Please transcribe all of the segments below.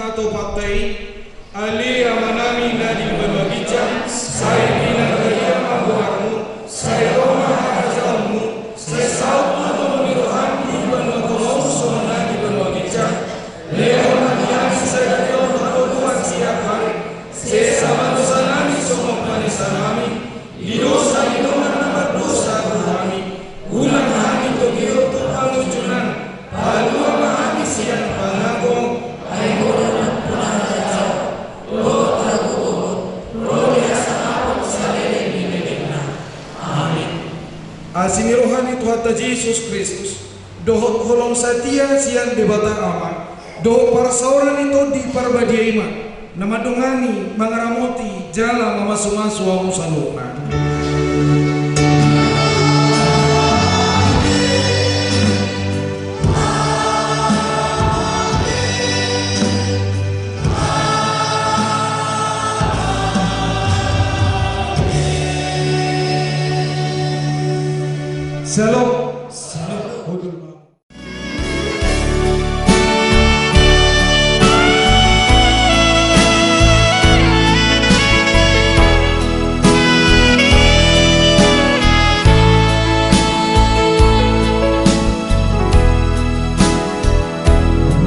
atau pakai Ali amanami nadi berbagijam saya bina gaya mabuharmu saya roma hajalmu saya saut atau memiruhan di berbagijam sonana di berbagijam leon hadiah saya leon atau Tuhan siapkan saya sama dosa nami somok manisa nami di dosa hidungan nama dosa kami ulang hami tokyo tu pangujunan lalu amahami siang panagong Asini rohani Tuhan Yesus Kristus dohot holong setia sian debata aman dohot para sauran itu di parbadia iman nama dongani mangaramoti jala mamasu-masu amu saluna Shalom.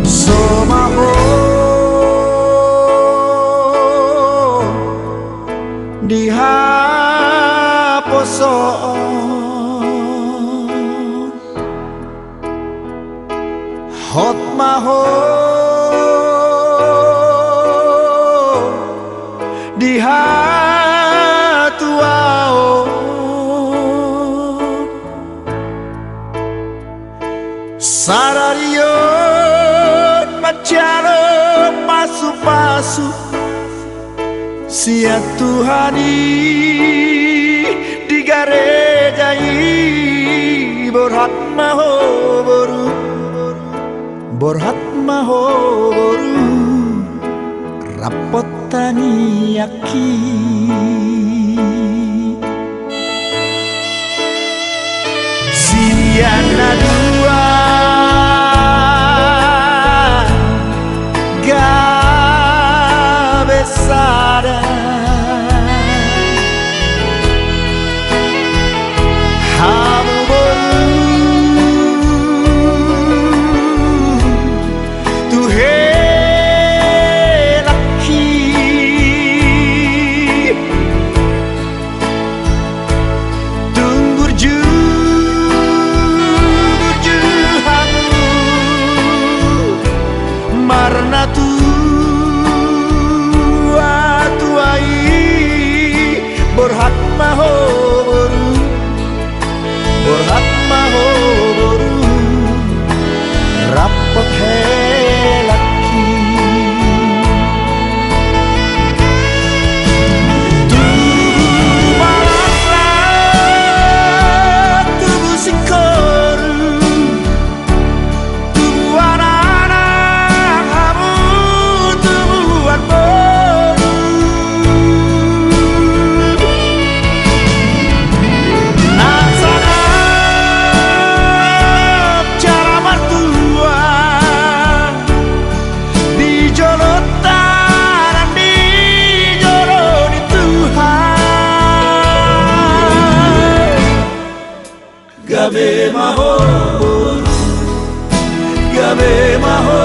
Somaho dihaposo hot maho dihatuao sararion macaro pasu-pasu sia Tuhani di garejai borhat maho boru borhat maho boru rapotani aki siana dua gabesada hamu boru marna tua tuai borhat maho boru borhat maho boru rapot helaki tubuh malasra tubuh sikoru tubuh anak kamu tubuhan boru nasanap cara mertua di jolotan di joloni Tuhan gabe maho gabe maho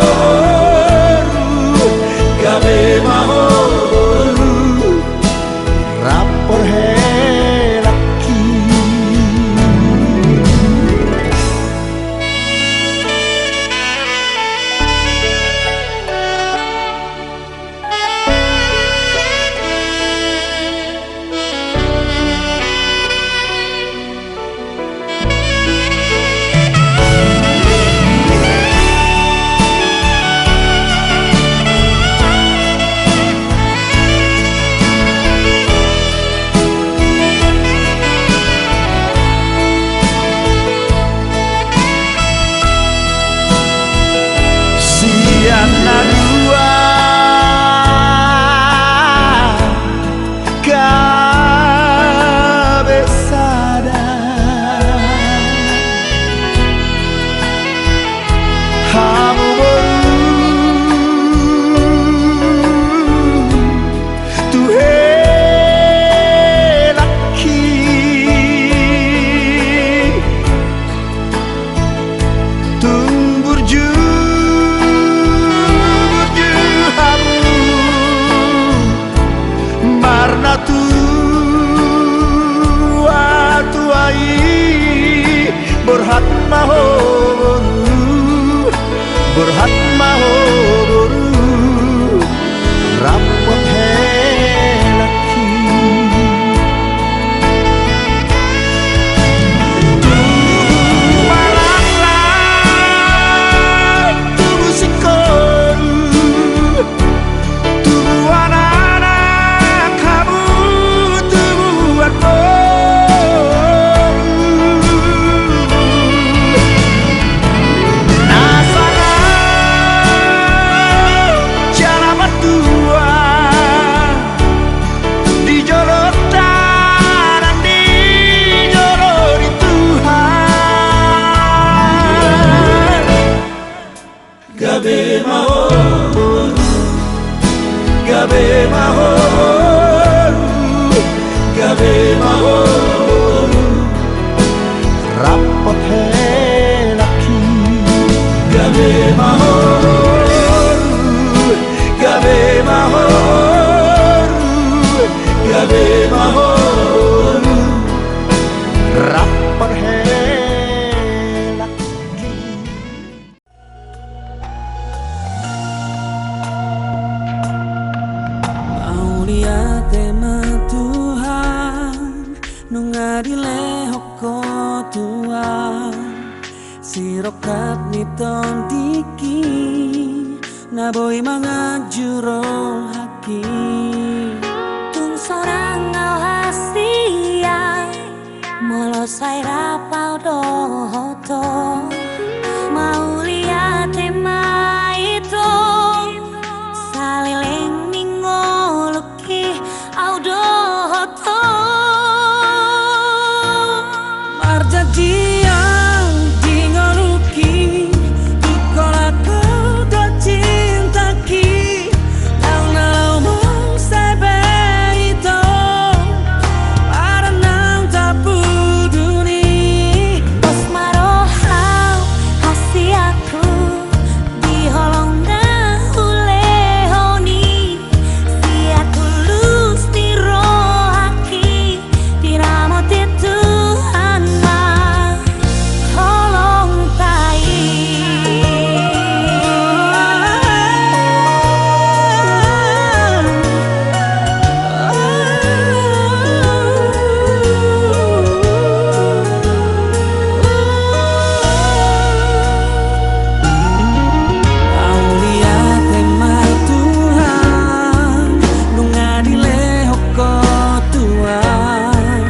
gabe maho rapor helaki gabe mahal, gabe mahal. Rapot he laki, gabe mahal, gabe mahal, gabe mahal. Rapot he laki. Aulia tema Tuhan nungadile hoko Tuhan sirokat niton tiki naboy mga juro haki tung sorang ngau hasia molosai rapau dohoto maulia tema itu saliling ningoluki au dohoto marjadiang dingoluki dikola kuda cintaki nau mau sebe itu para nang tapuduni bos marohau hasiaku diholong dahulehoni sia tulus dirohaki diramoti Tuhan mah holong tai Aulia tema Tuhan nungadile hoko Tuhan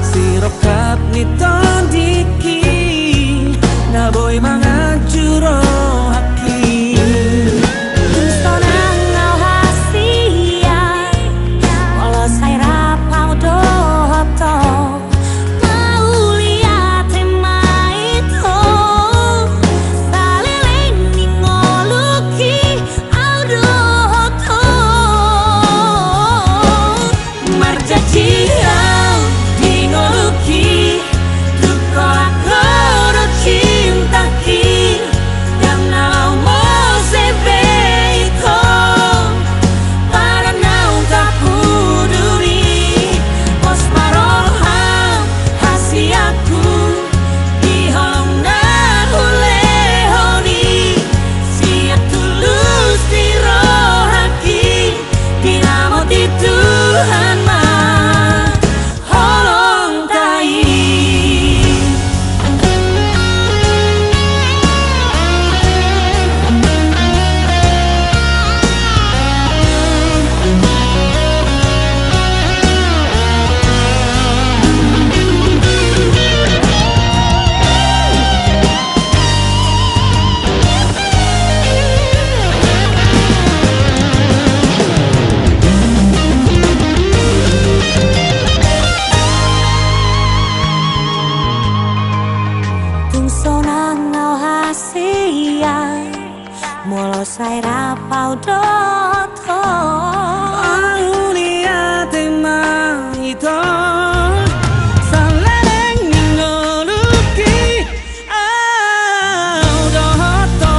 sirokat niton diki naboy mga juro haki sonang ngau hasia molosai rapau dohoto maulia tema itu saliling ningoluki au dohoto marjadiang dingoluki dukola kodo cintaki dan nau mau sebe itu para nau tak peduli bos maroham hasiaku diholong dahulehoni sia tulus dirohaki dinamoti Tuhan mah holong tai. Tung sonang ngau hasia molosai rapau dohoto Aulia tema itu saleleng ningoluki au dohoto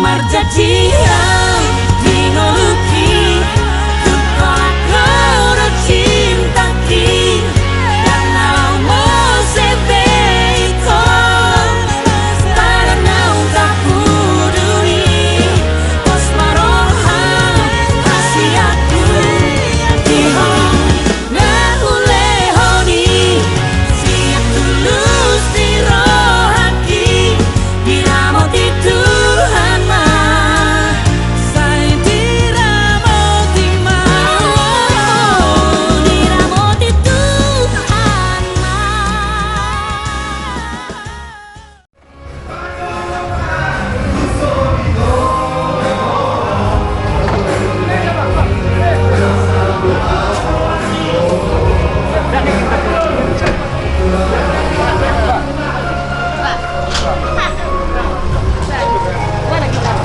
marjadiang dingoluki dukola kodo cintaki dan nau mau sebe itu para nau tak peduli bos maroham hasiaku diholong dahulehoni sia tulus dirohaki diramoti Tuhan mah saya diramoti diramoti Tuhan mah.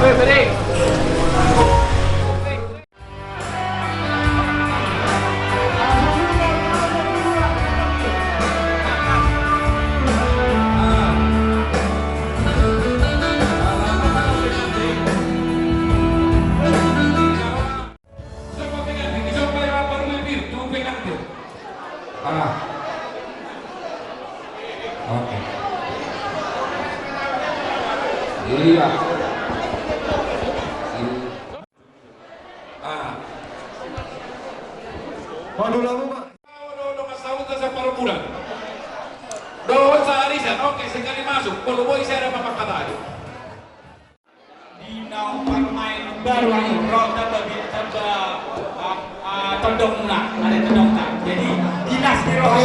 Woi, Beri. Madu lamu Pak. Udah kasih tahu separuh bulan. Doa sehari saya oke sekali masuk. Kalau boy saya ada apa kata aja. Di nau permain baru roda bagi todong nak ada todong tak. Jadi dinas di roda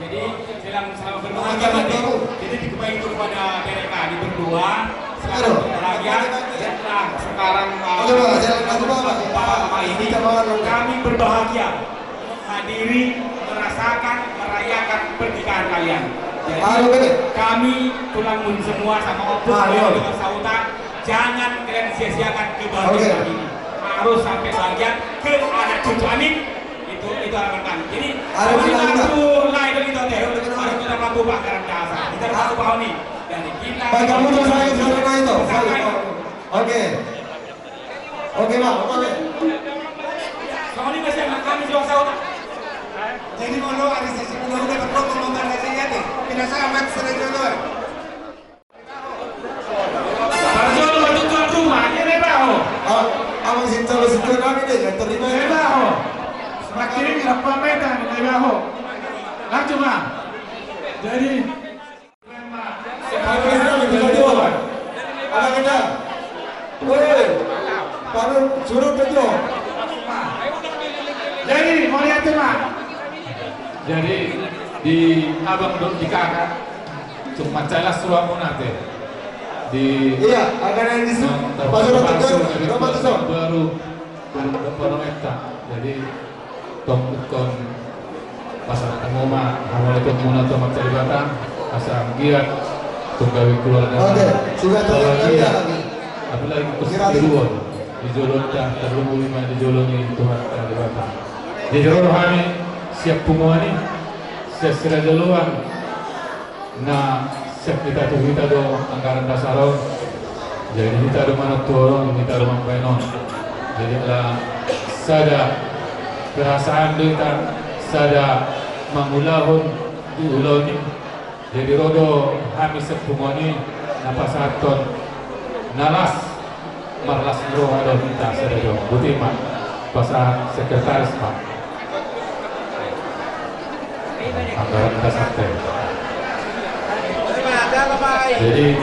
jadi bilang selama berbahagia mati. Jadi dikembalikan kepada mereka di berdua. Sekarang berbahagia. Setelah sekarang ini kami berbahagia menghadiri, merasakan, merayakan pernikahan kalian. Jadi kami tulang pun semua sama opung dengan sautan, jangan kalian sia-siakan kebahagiaan ini. Harus sampai bagian ke anak cucu amin. Itu harapan kami. Jadi lagu lain dari itu harus kita lagu bakaran dasar. Kita harus pahami. Jadi kita. Kamu tuh saya sudah itu. Oke. Oke Pak. Oke. Sama ini masih kami jual sautan. Jadi mau ada sesi udah berprotokol montar rasanya deh. Tidak sama sering dulu. Harusnya lu bantu tuan rumah, ini bebaho. Abang cinta lo suka kami deh, nggak terima ya. Bebaho. Semakin ini berapa meter bebaho. Langsung Bang. Jadi Kami sudah bisa jual Pak. Ada kita. Woi, baru suruh betul. Jadi mau lihat tuh Bang. Jadi di abang di kakak cuma jelas ruang nate di Iya, akan yang di sini. Pasal tegar, baru eta. Jadi tongkon pasal pengumuman awal itu muna to macalibata asal giat tunggawi keluarga. Oke, sudah terjadi lagi. Apalagi keseluruhan di Jolon dah terlalu lima di Jolon ini Tuhan kalibata. Di Jolon kami siap pengumuman ini. Sesira duluan, nah siap kita do anggaran dasar, jadi kita do mana turun, kita do mampenon, jadi lah sada perasaan kita sada mangulahun di ulau ini, jadi rodo kami sepungoni napasaton nalas marlas roh ada kita sada do butiman pasal sekretaris Pak. Anggaran dasar teh. Jadi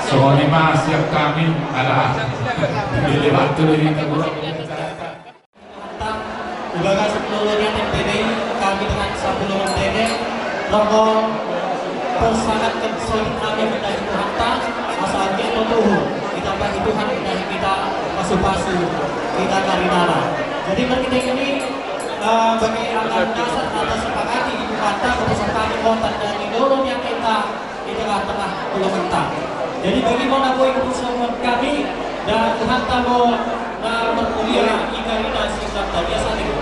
semua ini siap kami adalah pilih waktu dari kita. Ubaga 10 TPD kami dengan 10 TPD rokok persangat kesulitan kami mendahi Tuhan asalnya tuh ditambah Tuhan mendahi kita pasu-pasu kita karinara. Jadi berkita ini bagi anggaran dasar atau sepakati ibu kata kepesertaan konten dari dorong yang kita di tengah-tengah pulau mentah. Jadi bagi mana boy keputusan kami dan Tuhan tamu berkuliah hingga ini singkat biasa itu.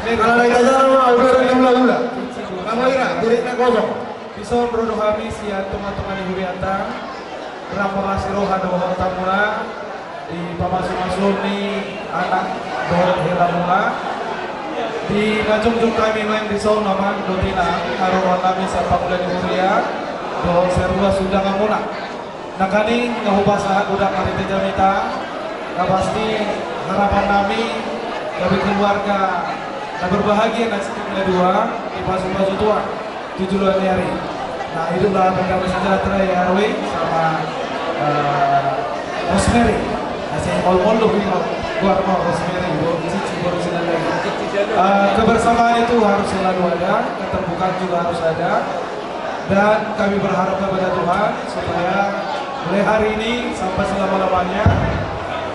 Kalau lagi aja mau udah. Kamu ira, duriknya kosong. Bison brodo kami siya teman-teman ibu biantang. Berapa kasih roh ada orang tamula di pamasuk-masuk ni anak doa helamula. Di ngajung-jung kami main di saung naman dotina arawan kami sa pamulan ibu biya. Doa serua sudah ngamuna. Nakani ngahubasahan udah karite jamita. Pasti harapan kami dari keluarga dan berbahagia dan setinggal dua di pasu-pasu tua 7 hari. Nah itulah damai sejahtera ya Arwi sama Rosemary. Masih ngomong loh ini gua mau Rosemary, cici baru sudah lagi. Kebersamaan itu harus selalu ada, keterbukaan juga harus ada. Dan kami berharap kepada Tuhan supaya mulai hari ini sampai selama-lamanya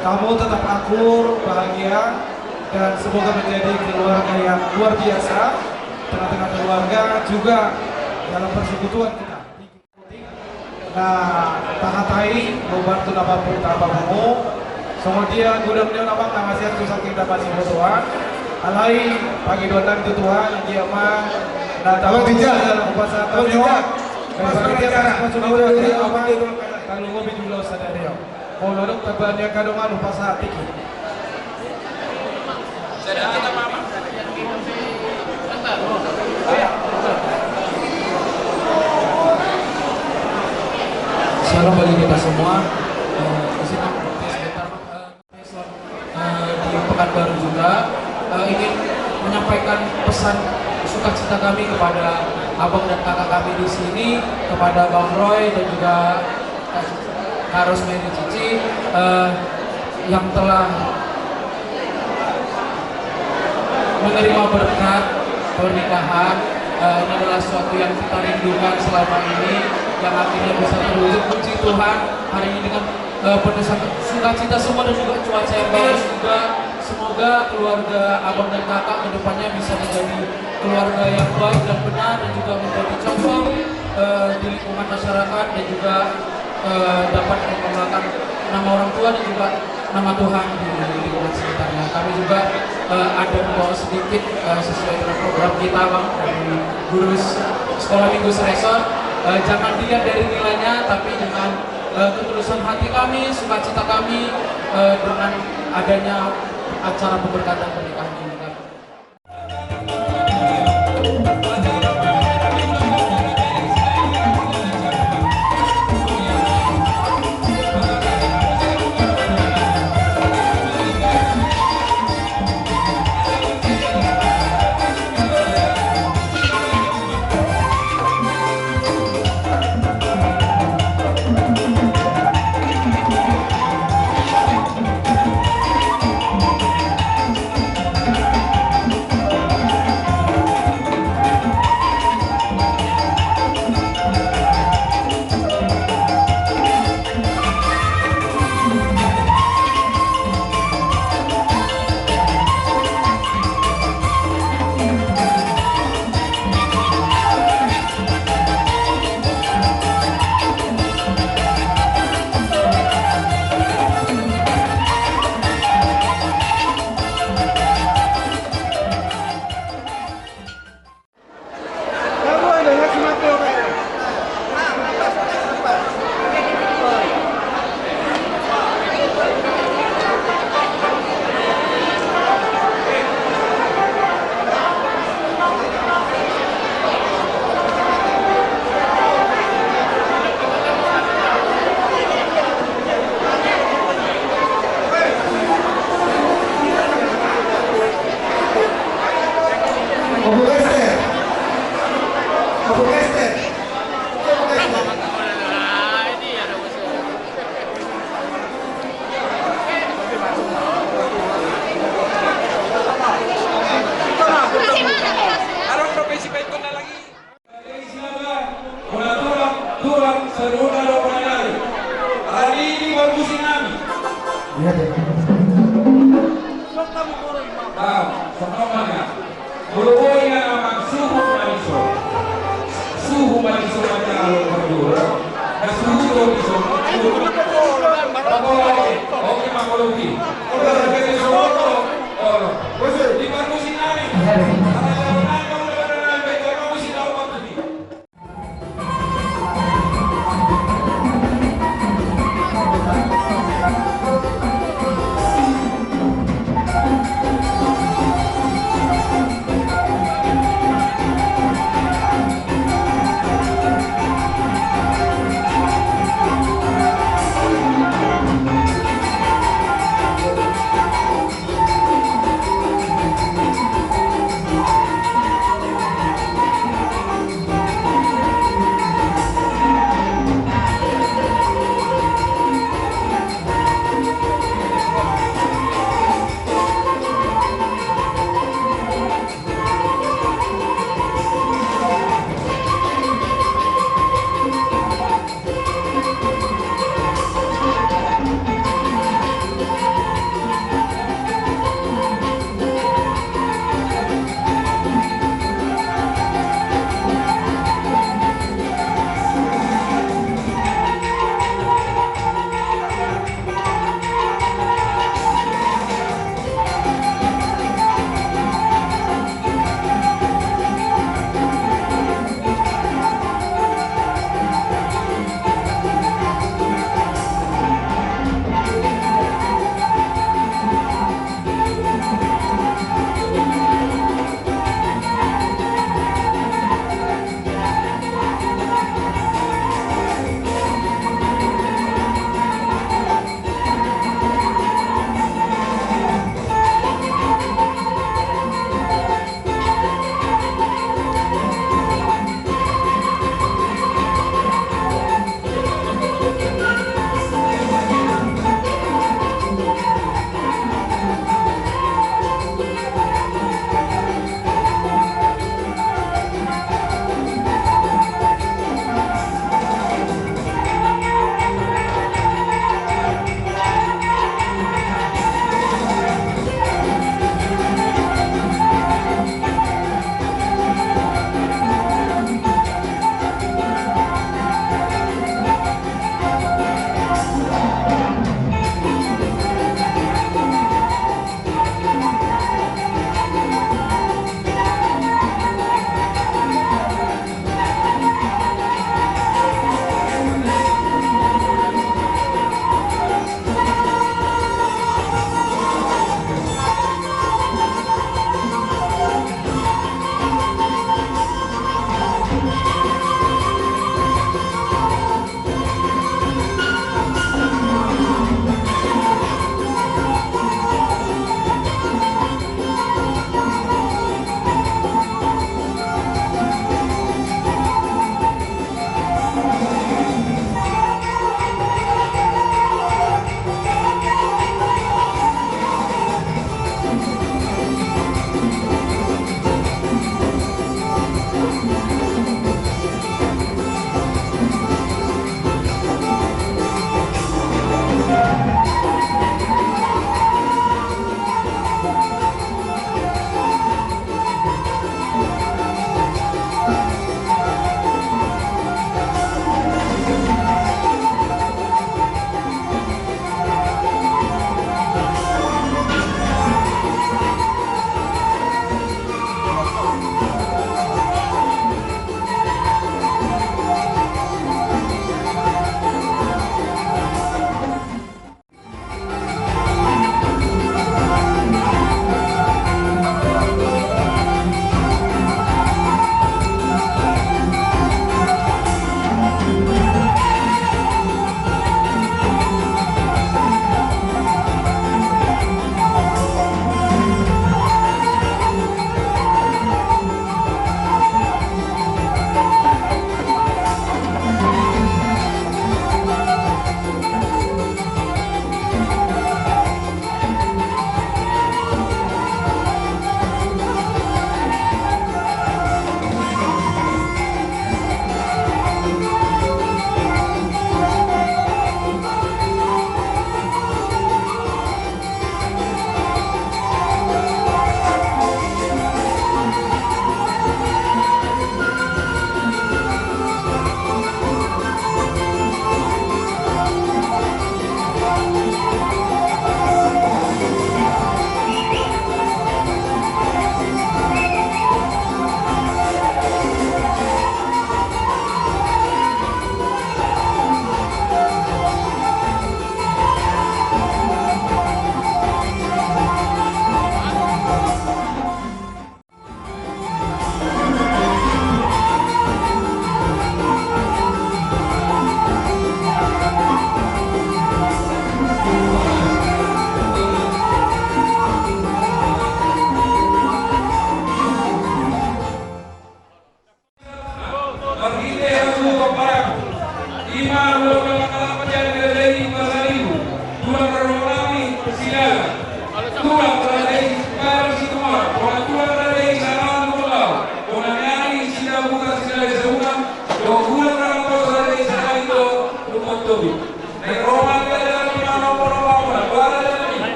kamu tetap akur, bahagia, dan semoga menjadi keluarga yang luar biasa tengah-tengah keluarga juga dalam persekutuan kita. Nah, tahatai membantu apapun tabamu. Kemudian gudang-gudang abang nangasian susah kita masih berdoa. Alai pagi doa itu Tuhan dia mah datang dalam upacara tabiat. Dan dia kan masuk dia apa itu kalau ngopi juga sadar dia. Mau lorong tabannya kadongan upacara tiki. Shalom bagi kita semua. Di sini di Pekanbaru juga ingin menyampaikan pesan sukacita kami kepada abang dan kakak kami di sini, kepada Bang Roy dan juga Kak Rosemary Cici yang telah menerima berkat pernikahan. Ini adalah sesuatu yang kita rindukan selama ini, yang akhirnya bisa terwujud. Puji Tuhan hari ini dengan penuh sukacita semua dan juga cuaca yang bagus juga. Semoga keluarga abang dan kakak kedepannya bisa menjadi keluarga yang baik dan benar dan juga menjadi contoh di lingkungan masyarakat dan juga dapat mengembangkan nama orang tua dan juga nama Tuhan di lingkungan sekitarnya. Kami juga ada membawa sedikit sesuai dengan program kita Bang dari guru sekolah minggu Resort. Jangan dilihat dari nilainya, tapi dengan ketulusan hati kami, sukacita kami dengan adanya acara pemberkatan pernikahan ini.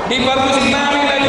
Di bagus nami lagi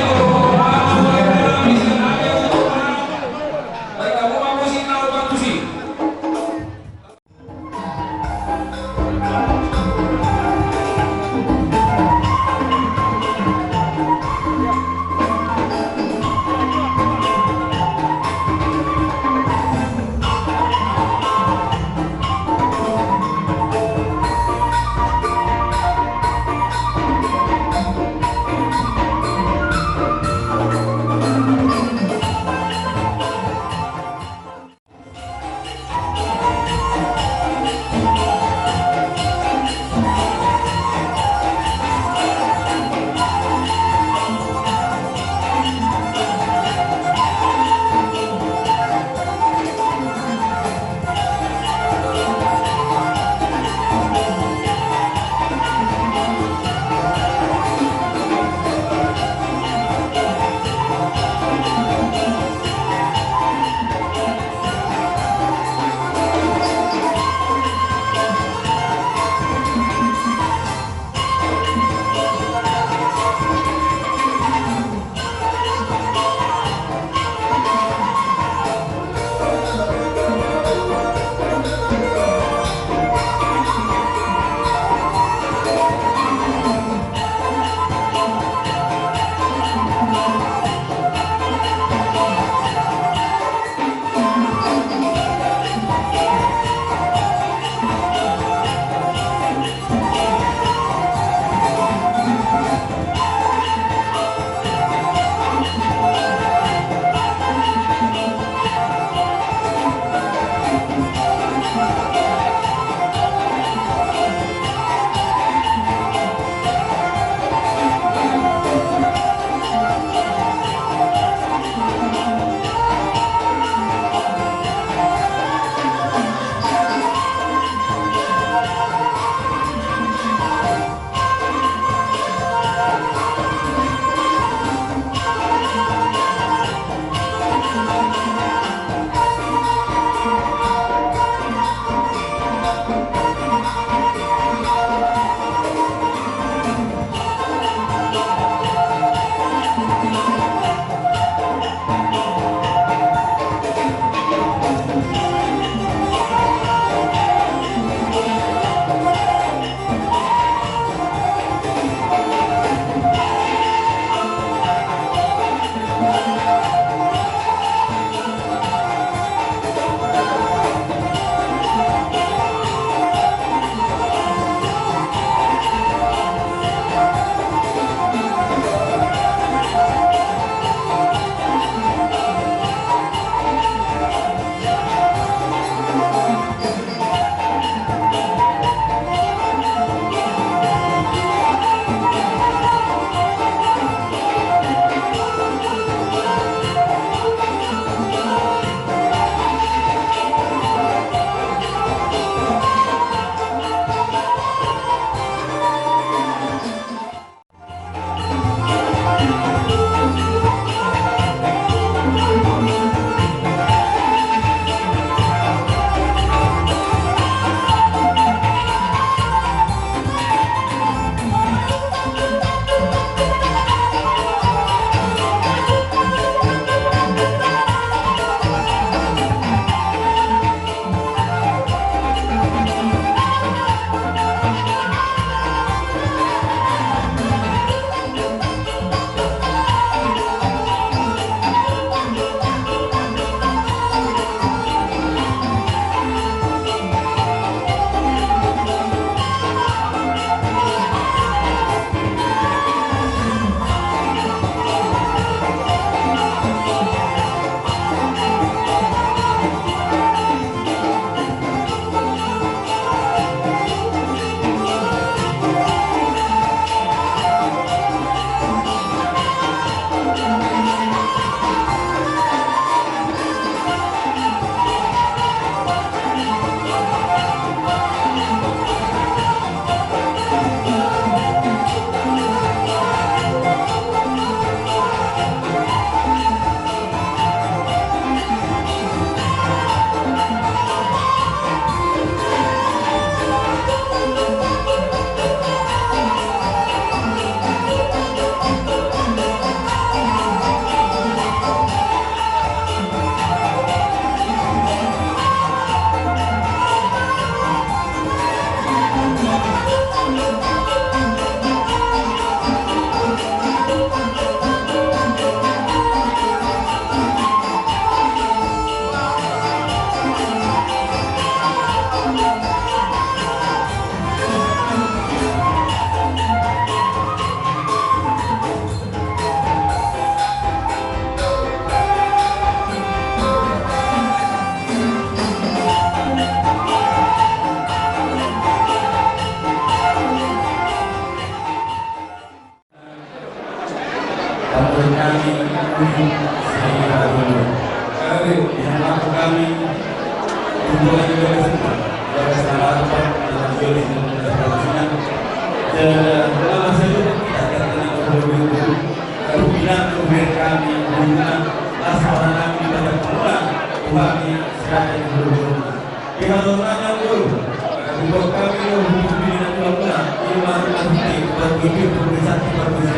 Buat kami yang hubungi dengan Tuhan, iman hati berhidup berbesar berbesar.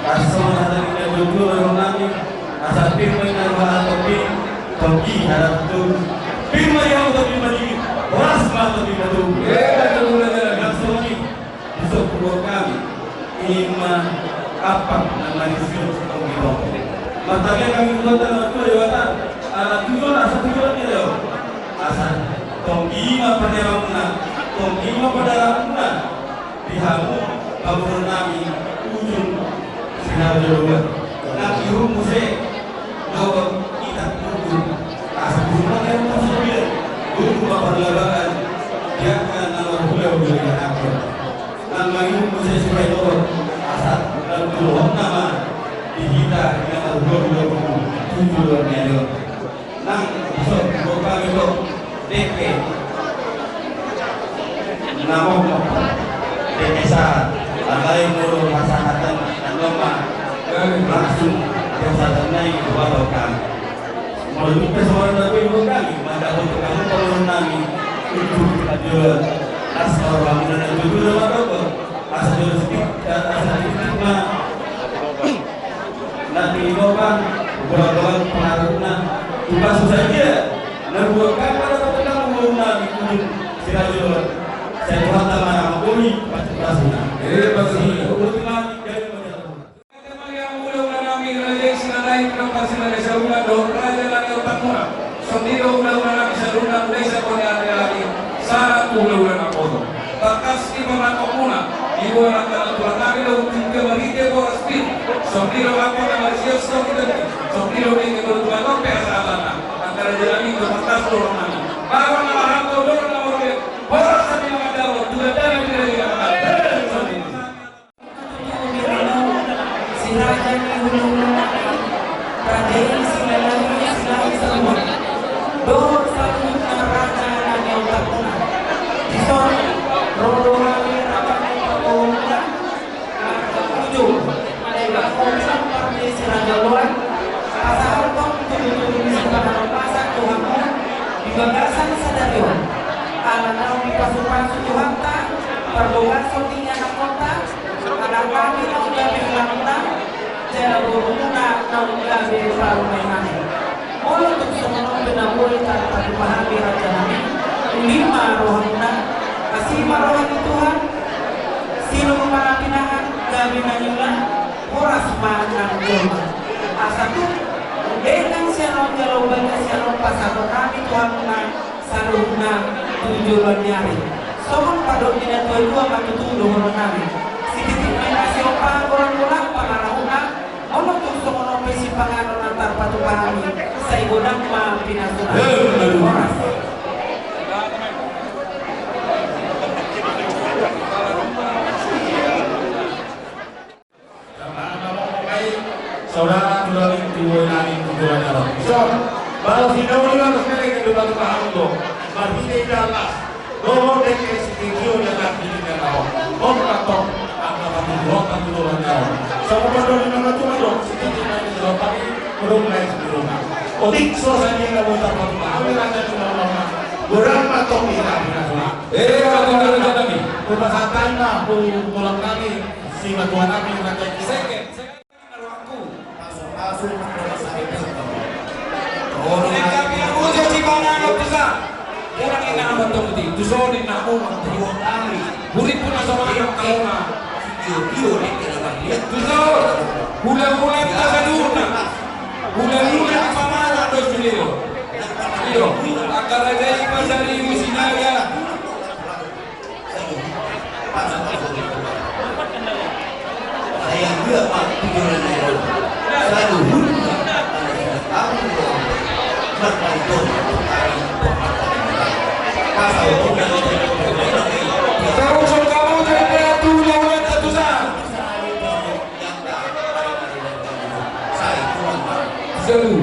Asal ada kita jujur orang kami, asal firman dan bahasa topi harap tu firman yang topi bagi was topi batu. Kita belajar agama ini besok buat kami iman apa nama Yesus topi batu. Matanya kami buat dalam perjalanan anak tujuan asal tujuan ni lho. Asal topi iman pada ramuna, topi iman pada ramuna dihamu bangunan kami ujung sinar jalan. Nak irum musik do kita tunggu asal bulan yang masuk dia tunggu perlawanan dia akan nama beliau yang akan nama irum musik supaya do asal dan tuhan nama di kita yang beliau tunggu dia nang besok buka besok DP nama desa alai mulu masyarakat dan lomba langsung desa naik ke bawah kami. Melalui persoalan dari ibu kami, maka untuk kamu perlu kami untuk jual asal bangunan dan jual apa asal jual sedikit asal sedikitnya nanti ibawan beberapa pengaruhnya bukan susah dia. Nerbukan pada petang mengenai kunjung sirajul saya tuhan tamara menguni pasuna pasti ultimati dari masyarakat teman yang ulang-ulang raja sinalai kapasitas desa ulang do raja lagi utamura sondiro ulang-ulang saruna desa konya lagi syarat ulang-ulang apodo bakas di mana komuna ibu anak tua kami do tiga marite boras pin sondiro apa nama sios sondiro ini kedua lope asalana antara jalan itu batas dorong kami bawa nama hantu dorong nama orang boras kami ada dua jalan dari yang Sirajani hulung Pradei silalai silai semua Dor satu raja lagi otak puna Dison rodo lagi rapat puna Ujung Ada komsan Pradei Siraja luar Pasal kong tujuh sebagai pasak Tuhanmu di bagasan sadarion Anak di pasukan Tuhan tak perdoa sotinya nakota anak kami nang gabi langta jala buruna nang gabi paru mainane molo tuk semono benaboy tanpa dipahami raja nami lima rohana asima rohani Tuhan silo marapinahan gabi nanyulan horas manang joma asatu dengan siaron galau banyak siaron pasako kami Tuhan na saluhna tujuan nyari somon padok dina dua matutudo hono kami sedikit menasi opa orang ulang pangarahuna ono tuh somono pesi pangaron antar patu pahami saya godang ma pinasuna horas saudara tulang tiwai nani tujuan arah. So, baru final ni harus kena kita batu paham tu. Bagi kita lah. Doa dekat sikitio yang nak kita tahu. Orang tahu apa batu doa batu doa tahu. Sama pada ni nama tu ada sikitio ni doa tapi belum lain sebelum. Otik so saja yang batu batu paham ni rasa cuma lama. Orang matok kita punya doa. kata raja kami Permasatan lah, pulang kami. Si batuan kami kata seket orang kami aku jadi mana nak besar orang ini nama tadi tu soalnya nak mau dua kali murid pun sama anak kau nak video ni kita lihat tu soal bulan-bulan kita sadurna bulan-bulan apa mana dos video iyo akar aja pasal ini sinaga saya juga pak tujuan itu selalu terus kamu jadi tulang satu sah selalu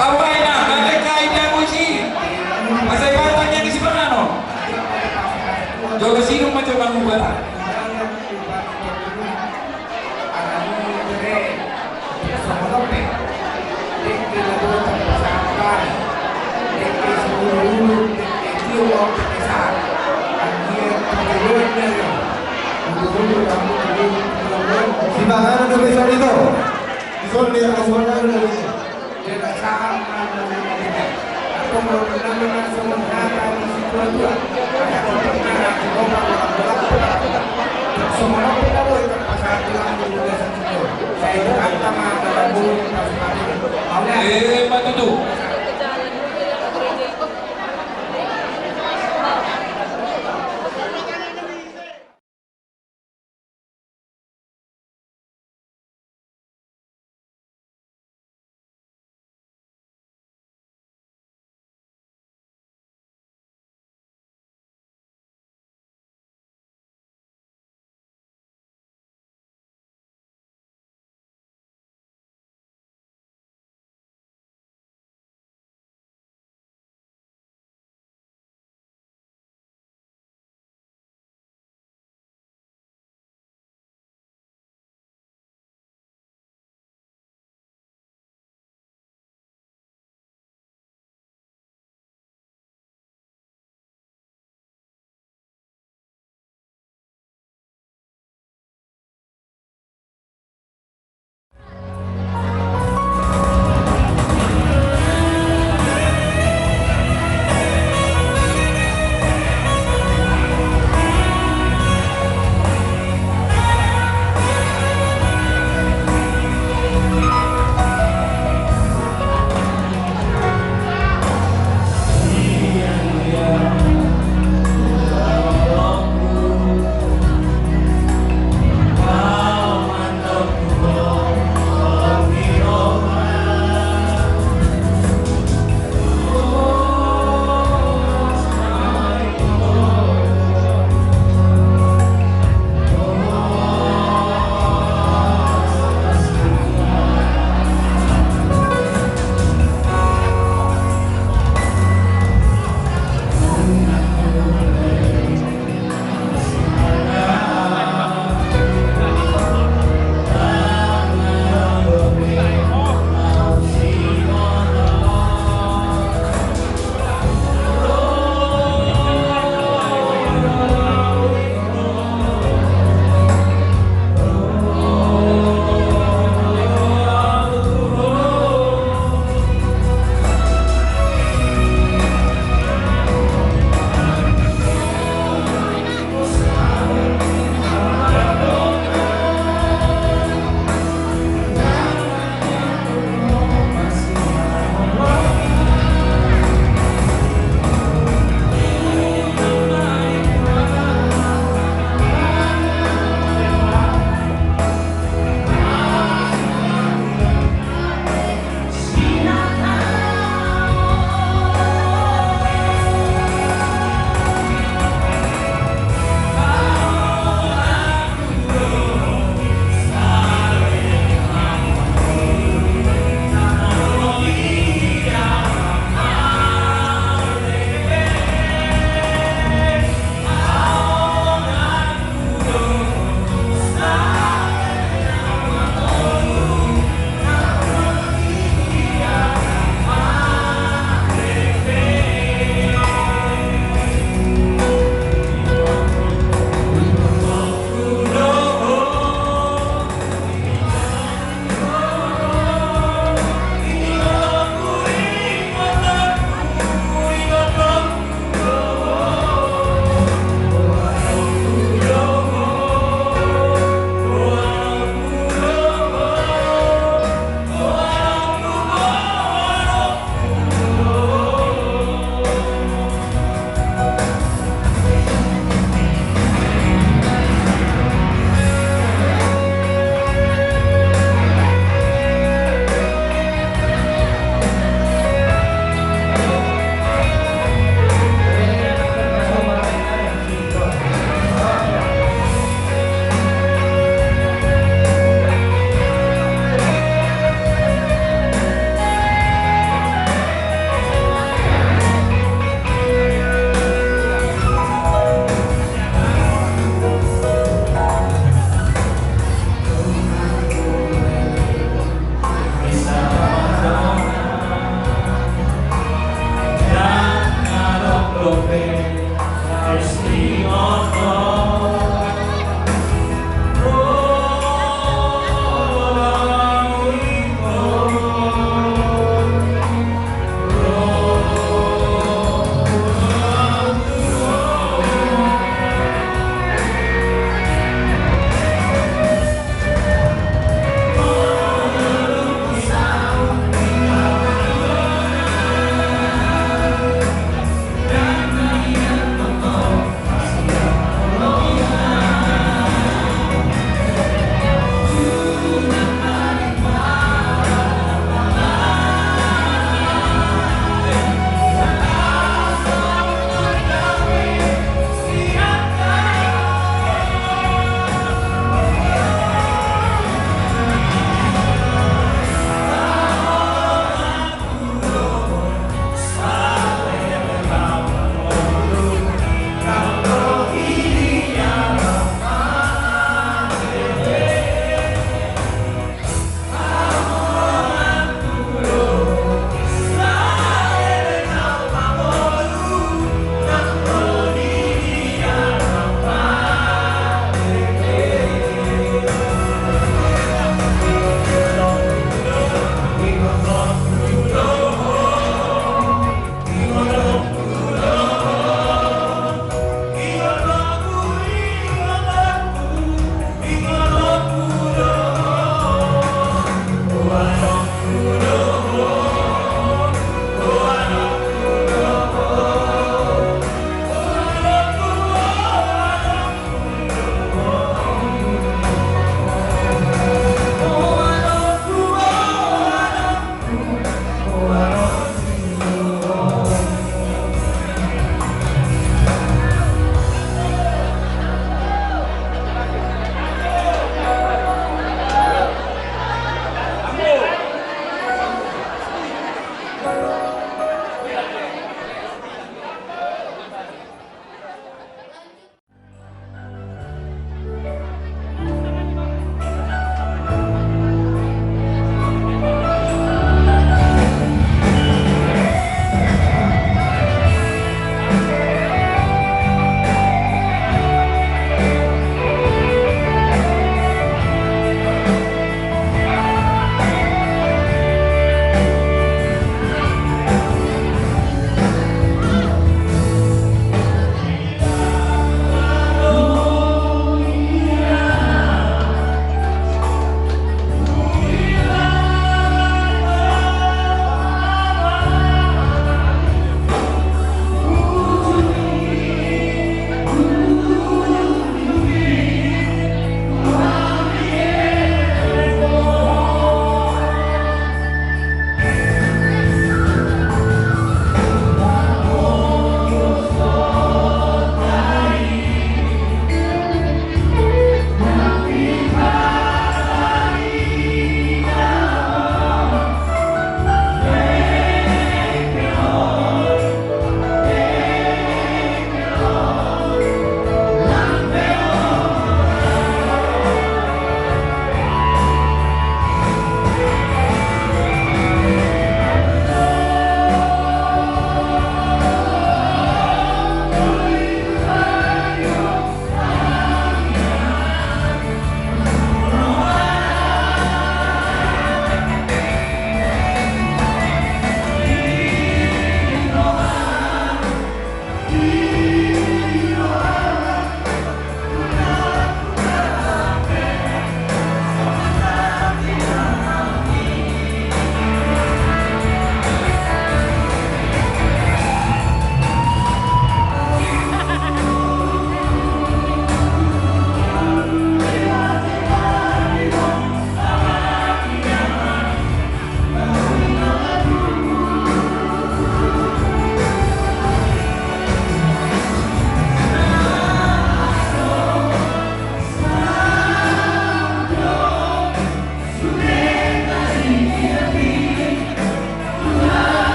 Away na, nakakain na mo si. Masay batang yan si Panano. Jogo sino macam mo ba? Simbahan ng besok dito. Isol dia kasuanan ng besok. Dia saham atau melalui sementara di situ semua kita boleh terpaksa bilang dulu saya itu kata mah dalam bulu Matutu.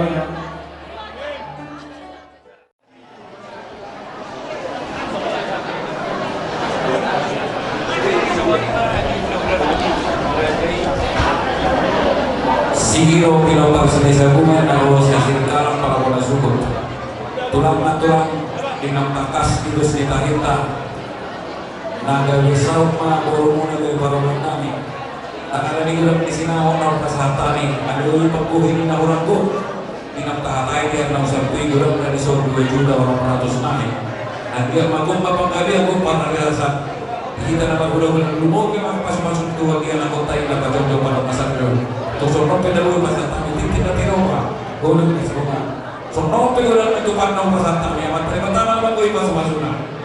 semuanya. Sigiro Pilopar Senesa Bunga Naruh Sasir Kalang para bola sukut tulang tulang dinam takas itu senita hita naga wisauma borumuna dari para nami tak ada ngilam di sini honor kesehatan ada uli pembuhin nahuranku dinam tahatai dia nang sabui guram dari sorot 2 juta orang 100 nami dan dia makum bapak kali aku pernah dirasa kita nama budak-budak lumok yang pas masuk ke bagian anggota yang dapat jauh pada pasar dulu. Terus sono pedal pasar kami tidak tiroka, golong di semua. Sono pedal itu pandang pasar kami amat pertama apa kau ibas masukna.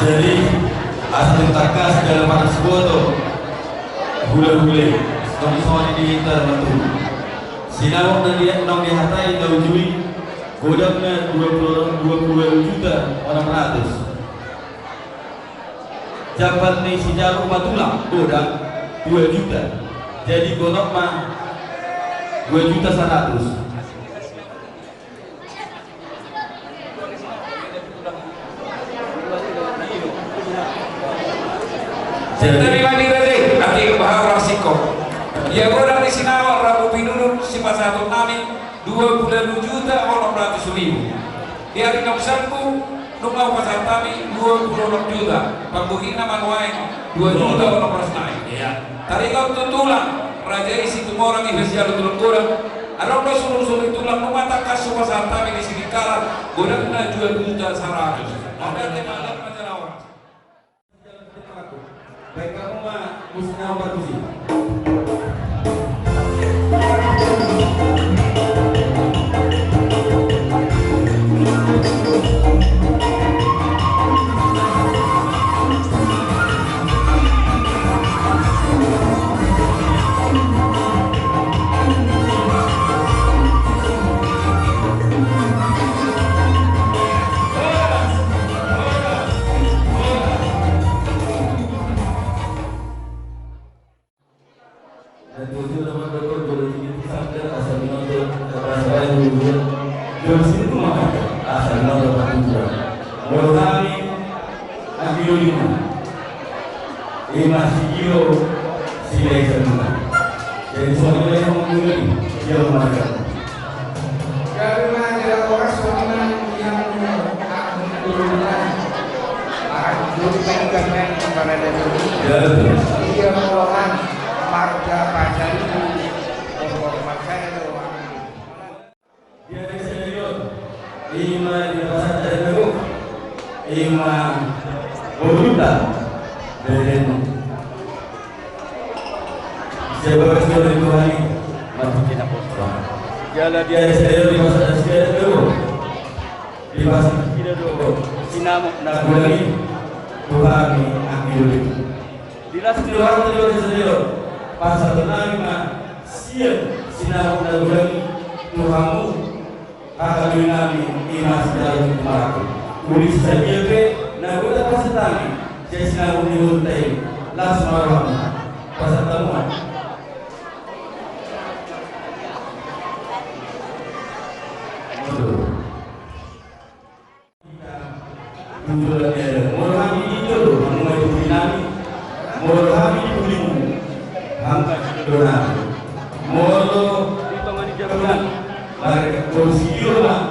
Jadi asal takas dalam pada sebuah tu hule-hule semua di terbentuk sinawak dan dia nong dihatai tahu jui godamnya 20 juta orang ratus jabat ni si jarum matulang godam 2 juta jadi godam mah 2 juta 100. Dari mandi rade, nanti bahar rasiko. Ya orang di Sinawak Rabu Pinurun sifat satu nami 20 juta orang 100.000. Di hari Noksanku Nukau pasar kami 26 juta. Pembuhina manuai 2 juta orang naik. Tadi kau tutulang raja isi tumorang ihasial tulung kurang. Arong do suruh tulang numata kasu pasar kami di sini kalah. Godang na 2 juta 100. Ada malam masalah orang. Baik kamu mah musnah bagusi. Jadi suami yang mengungguli dia memakan. Karena ada orang suami yang mengunggulkan mengunggulkan kepada dia. Dia melawan marga pasar itu. Makanya doang. Dia serius. Iman di pasar terlalu. Iman berjuta dari sebagai seorang Tuhan masih tidak posong. Jala dia saya di masa saya dulu di masa kita dulu sinamuk nak lagi Tuhan ambil di las Tuhan terus serius pasal tenang mah siap sinamuk nak lagi Tuhanmu akan dinami imas dalam aku tulis saja ke nak buat pasal tani saya sinamuk diurtai las malam pasal temuan. tujuannya ada Morhami itu mengenai dinami Morhami bulimu angka donat Moro hitungan jalan mereka bersihir lah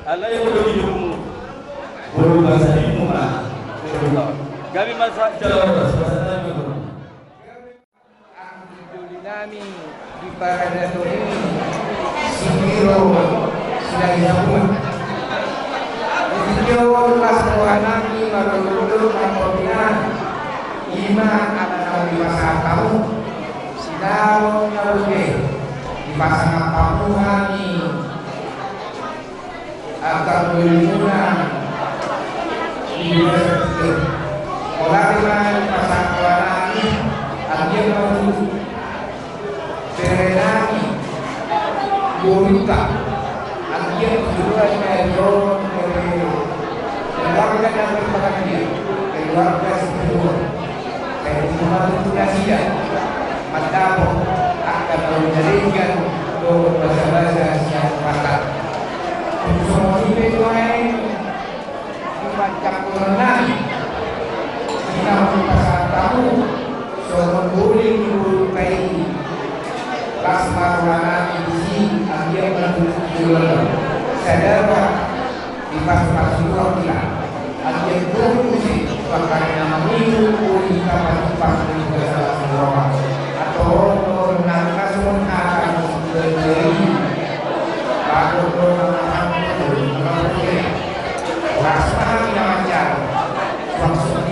Allah yang udah hidupmu berubah sarimu lah kami masa jalan dinami di paradato ini Sikiro sudah disambung video pas rohanami marululu kampopinan ima ada di pasar kamu sidao nyaruge di pasar kamu hani akan berlindungan di olah di pasar rohanami akhir mau Serenani Burika Akhir kedua Medro keluarga dan berbahagia keluarga sepuluh keluarga Matapo akan menjadikan bahasa-bahasa yang pakat semua ini lain dibaca Quran kita pasal tahu soal buling bukai Kasmarwana isi akhir berjualan sadarlah di pas-pas surau kita akhir berfungsi bahkan nama minggu pulih kapal pas di salah surau atau nangka semua akan berdiri lalu Rasmah yang ajar maksudnya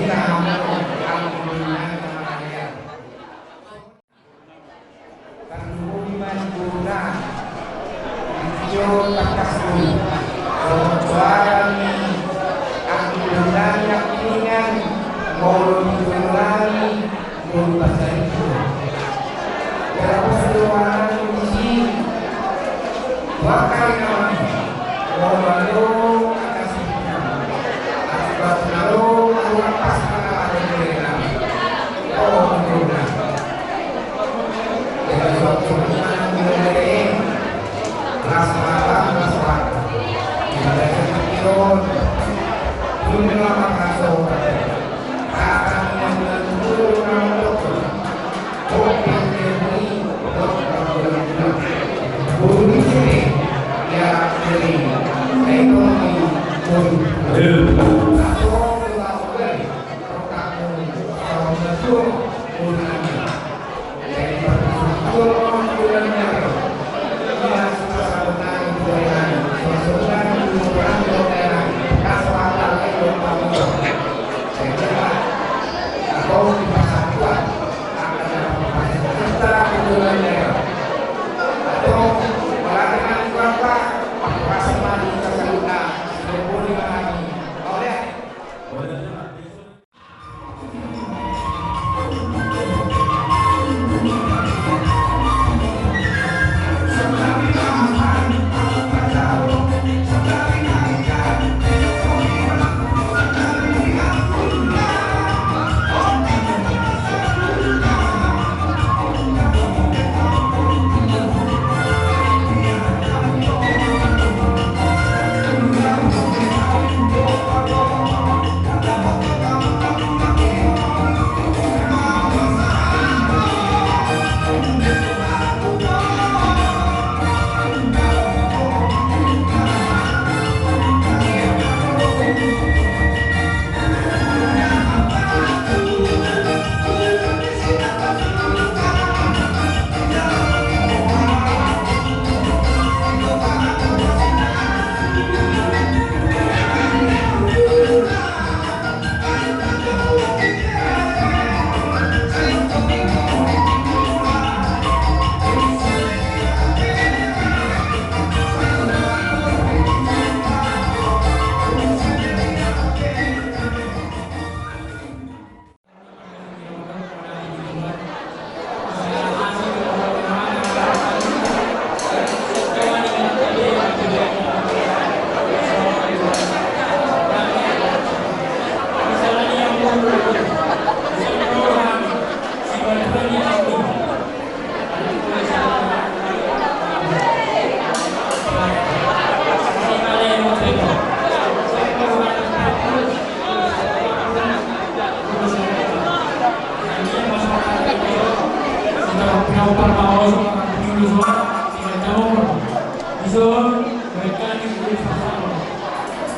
Ison, mereka diberi bersama.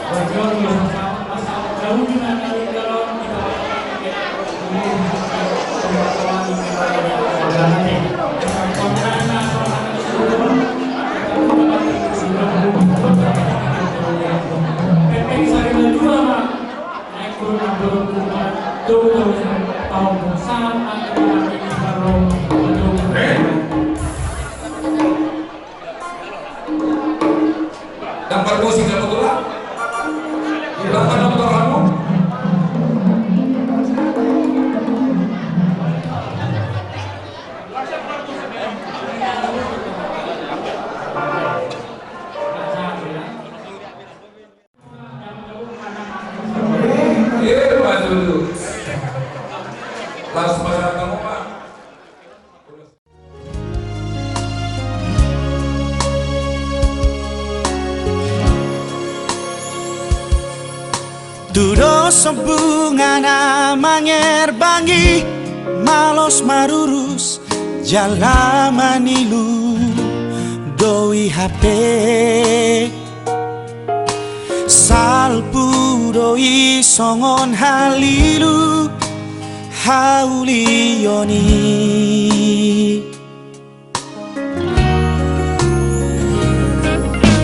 Bajor bersama asal jauh di mana di dalam kita Dapat musik dan betul lah. Silakan dokter kamu. Pak dulu. Langsung masyarakat kamu Pak. Dudo sebungan amanger bangi malos marurus jalamanilu doi HP salpu doi songon halilu hauliyoni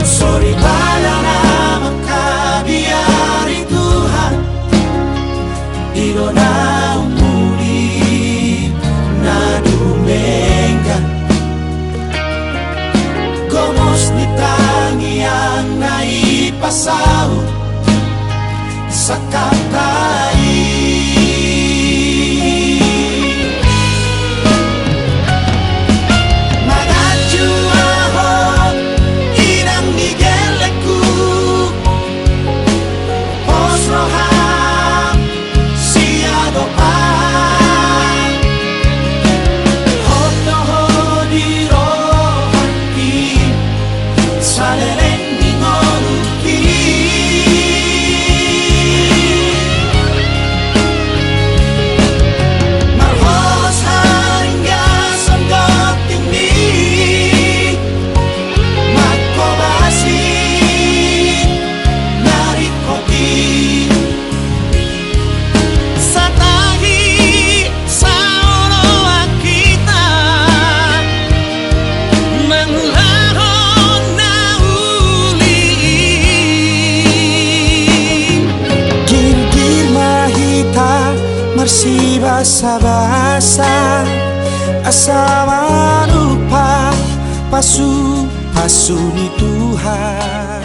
sorry balana makabiari Tuhan ilo na umuli na dumengan gomos ni tangi ang naipasaw sa kapay Magaju ako inang nigeleku Osroham siado pa Hoto di rohati saleleng ningoruki Marhos haringga sandot tinggi Magkobasi narikoti sa tahi sa oloa kita manglahon na uli Gir-gir mahita marsibasa-basa asawa lupa pasu-pasu ni Tuhan